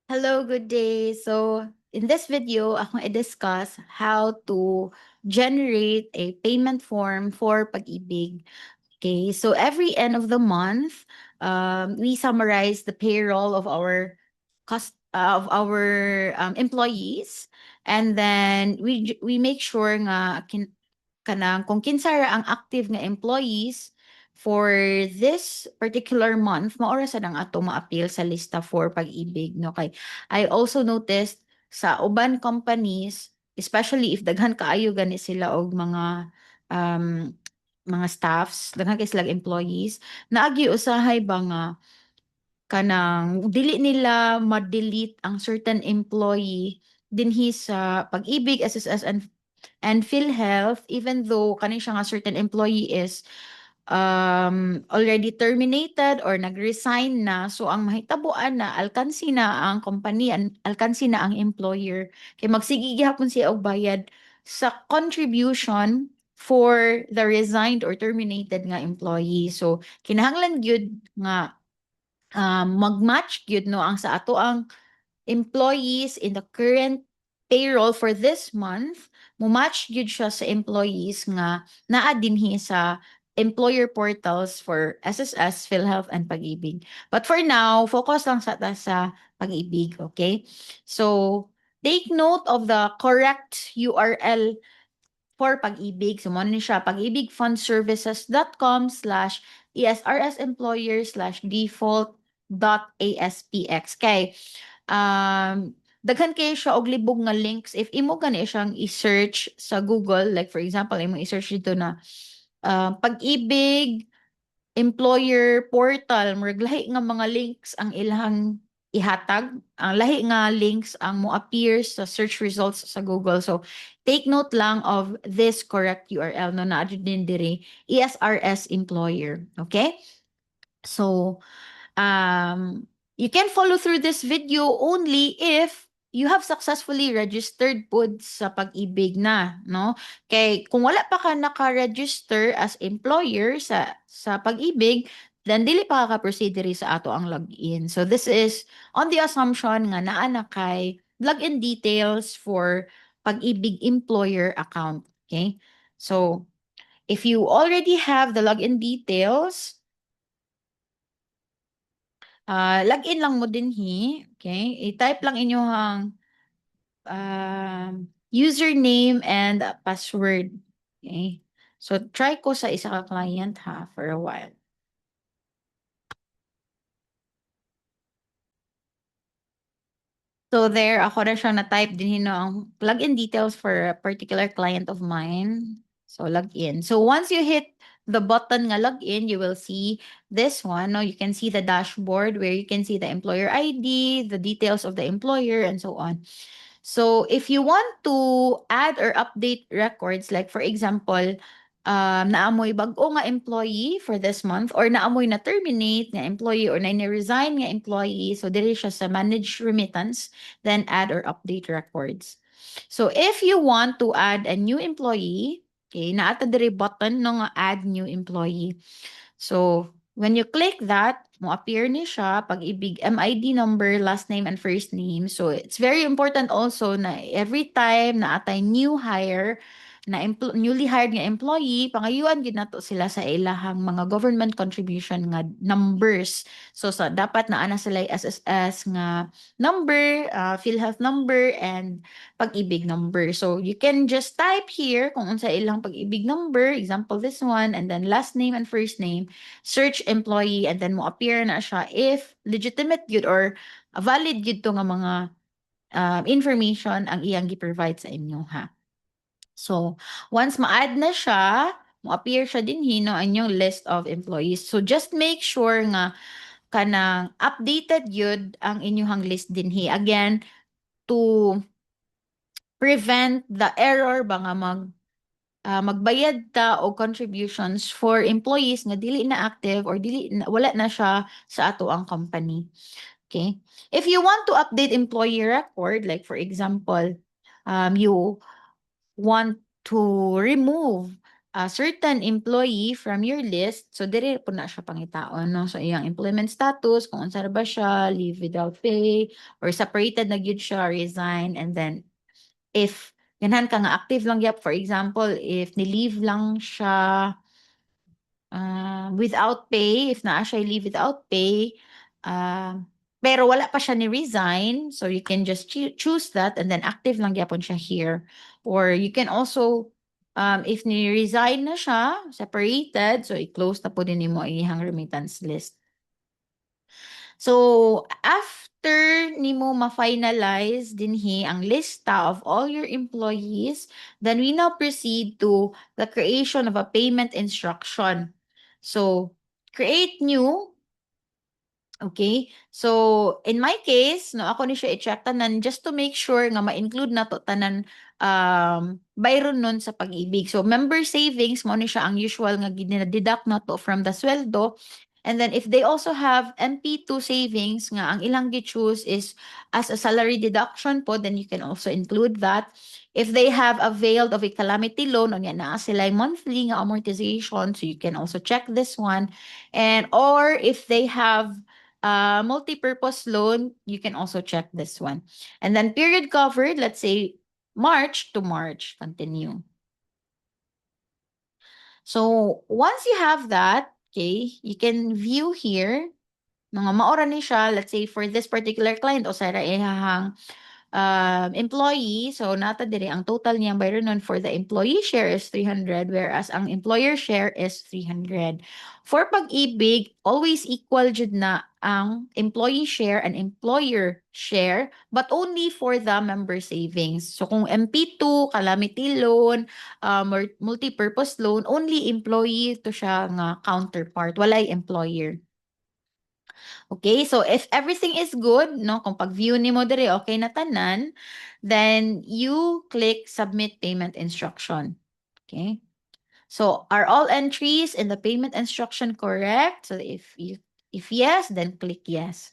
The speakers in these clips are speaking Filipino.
Hello, good day. So, in this video, ako i-discuss how to generate a payment form for Pag-ibig. Okay, so every end of the month, we summarize the payroll of our employees, and then we make sure nga kanang kung kinsara ang active nga employees for this particular month, maora sa nang ato ma-appeal sa lista for Pag-ibig, no? Kay I also noticed sa uban companies, especially if daghan kaayo gani sila og um, mga staffs, daghan kay silang employees, naagi usahay ba nga kanang dili nila ma-delete ang certain employee dinhi sa Pag-ibig, SSS, and PhilHealth, even though kani siya nga certain employee is already terminated or nag-resign na. So ang mahitabuan na alkansi na ang company, alkansi na ang employer kay magsige gyapon siya og bayad sa contribution for the resigned or terminated nga employee. So kinahanglan gyud nga mag-match gyud no ang sa ato ang employees in the current payroll for this month, mo-match gyud siya sa employees nga naa dinhi sa employer portals for SSS, PhilHealth, and Pag-ibig. But for now, focus lang sa Pag-ibig, okay? So, take note of the correct URL for Pag-ibig. So, mo ni siya, pagibigfundservices.com/esrsemployer/default.aspx. Kay, daghan kayo siya og libog nga links. If imo gani siyang i-search sa Google, like for example, imo i-search dito na Pag-ibig employer portal, murag lahi nga mga links ang ilang ihatag, ang lahi nga links ang mo appear sa search results sa Google. So take note lang of this correct URL no na din diri ESRS employer, okay? So you can follow through this video only if you have successfully registered pod sa Pag-ibig na, no? Kay kung wala pa ka naka-register as employer sa Pag-ibig, then dili pa ka proceed diri sa ato ang login. So this is on the assumption nga naa na kay login details for Pag-ibig employer account, okay? So if you already have the login details, login lang mo dinhi, okay? I-type lang inyong username and password, okay? So try ko sa isa ka client ha for a while. So there, ako na siya na-type din no, ang login details for a particular client of mine. So login. So once you hit the button nga login, you will see this one. No? You can see the dashboard where you can see the employer ID, the details of the employer, and so on. So if you want to add or update records, like for example, naamoy bag-o nga employee for this month or naamoy na terminate nga employee or na resign nga employee, so diri siya sa manage remittance, then add or update records. So if you want to add a new employee, okay, naata diri button no nga add new employee. So when you click that, mo appear ni siya Pag-ibig MID number, last name, and first name. So it's very important also na every time na atay new hire na newly hired nga employee, pangayuan gid nato sila sa ilahang mga government contribution nga numbers. So sa dapat na ana sila SSS nga number, PhilHealth number, and Pag-ibig number. So you can just type here kung unsa ilang Pag-ibig number, example this one, and then last name and first name, search employee, and then mo appear na siya if legitimate good or valid good to nga mga information ang iyang gi-provide sa inyo ha. So, once ma-add na siya, mo-appear siya din hino ang inyong list of employees. So, just make sure nga kanang updated yun ang inyong list din hi. Again, to prevent the error ba nga magbayad ta og contributions for employees nga dili na active or wala na siya sa ato ang company. Okay? If you want to update employee record, like for example, you want to remove a certain employee from your list, so dire po na siya pangitaon, no? So, iyang employment status, kung unsa ra ba siya, leave without pay, or separated na gyud siya, resign, and then, if ganahan ka nga active lang gyap, for example, if ni-leave lang siya without pay, if naa siya leave without pay, pero wala pa siya ni-resign, so you can just choose that and then active lang gyapon siya here. Or you can also, if ni-resign na siya, separated, so i-close na po din nimo iyang remittance list. So, after nimo ma-finalize dinhi ang lista of all your employees, then we now proceed to the creation of a payment instruction. So, create new. Okay? So, in my case, no, ako ni siya i-check tanan just to make sure nga ma-include na to tanan bayron nun sa pag-ibig. So, member savings, mo ni siya ang usual nga gina-deduct na to from the sweldo. And then, if they also have MP2 savings nga ang ilang gi-choose is as a salary deduction po, then you can also include that. If they have availed of a calamity loan, o nga na sila monthly nga amortization, so you can also check this one. And or if they have multi-purpose loan, you can also check this one. And then period covered, let's say March to March, continue. So once you have that, okay, you can view here, mga maora ni siya, let's say for this particular client, o sa ihahang employee, so nata dire ang total niyang bayron nun for the employee share is 300 whereas ang employer share is 300. For pag-ibig, always equal jud na ang employee share and employer share but only for the member savings. So kung MP2, calamity loan, or multi-purpose loan, only employee to siya nga counterpart, walay employer. Okay, so if everything is good, no, kung pag-view ni mo dire okay na tanan, then you click submit payment instruction. Okay? So are all entries in the payment instruction correct? So if yes, then click yes.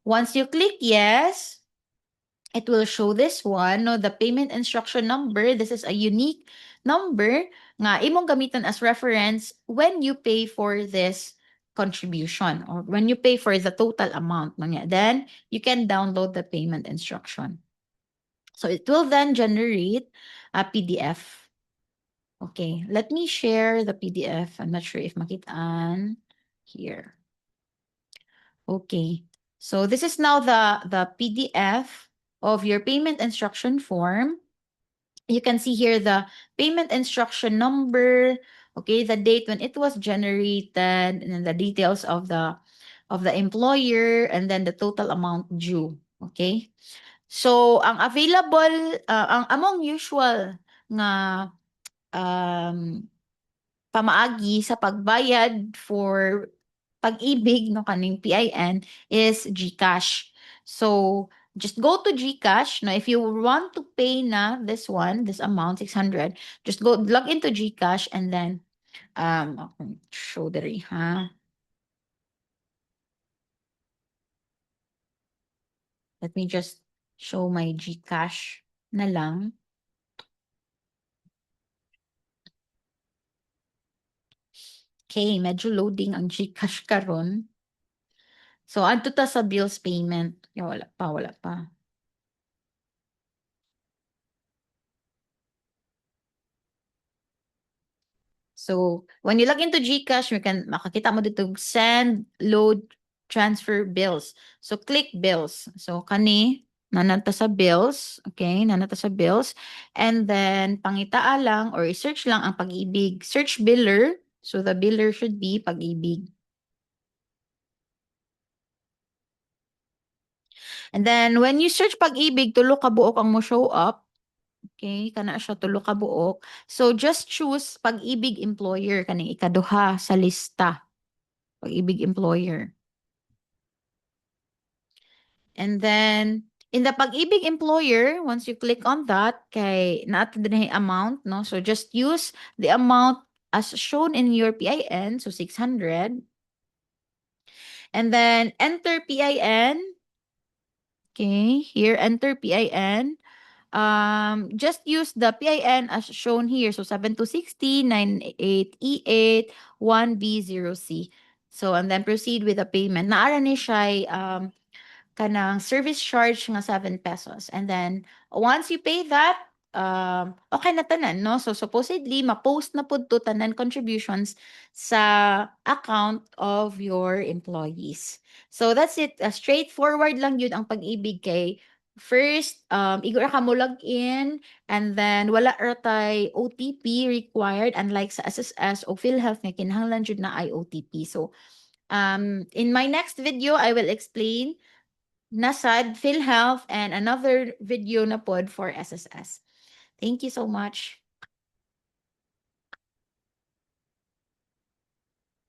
Once you click yes, it will show this one, no, the payment instruction number. This is a unique number nga imong gamiton as reference when you pay for this contribution or when you pay for the total amount. No, then you can download the payment instruction. So it will then generate a PDF. Okay, let me share the PDF. I'm not sure if makitaan here. Okay, so this is now the PDF of your payment instruction form. You can see here the payment instruction number, okay, the date when it was generated, and then the details of the employer, and then the total amount due. Okay? So, ang available, ang among usual nga um, pamaagi sa pagbayad for pag-ibig no kaning PIN is GCash. So just go to GCash. No, if you want to pay na this one, this amount 600, just go log into GCash and then I'll show diri ha. Let me just show my GCash na lang. Okay, medyo loading ang GCash karon. So, adto ta sa bills payment. Ya, wala pa, wala pa. So, when you log into GCash, makakita mo dito send, load, transfer bills. So, click bills. So, kani, nanata sa bills. Okay, nanata sa bills. And then, pangitaa lang or search lang ang pag-ibig. Search biller. So, the biller should be pag-ibig. And then, when you search pag-ibig, tulo ka buok ang mo show up. Okay, kana siya tulo ka buok. So, just choose pag-ibig employer, kaning ikaduha sa lista. Pag-ibig employer. And then, in the Pag-ibig employer, once you click on that, kay naato din yung amount, no? So, just use the amount as shown in your PIN, so 600. And then, enter PIN. Okay, here, enter PIN. just use the PIN as shown here. So 7260 98E8 1B0C. So and then proceed with the payment. Naara ni siya kanang service charge nga 7 pesos. And then once you pay that, okay na tanan, no? So supposedly ma-post na pud to tanan contributions sa account of your employees. So that's it. Straightforward lang yun ang pag-ibig kay first, igura ka mo log in, and then wala ratay OTP required unlike sa SSS o PhilHealth nga kinahanglan jud na ay OTP. So in my next video, I will explain NASAD, PhilHealth, and another video na pod for SSS. Thank you so much.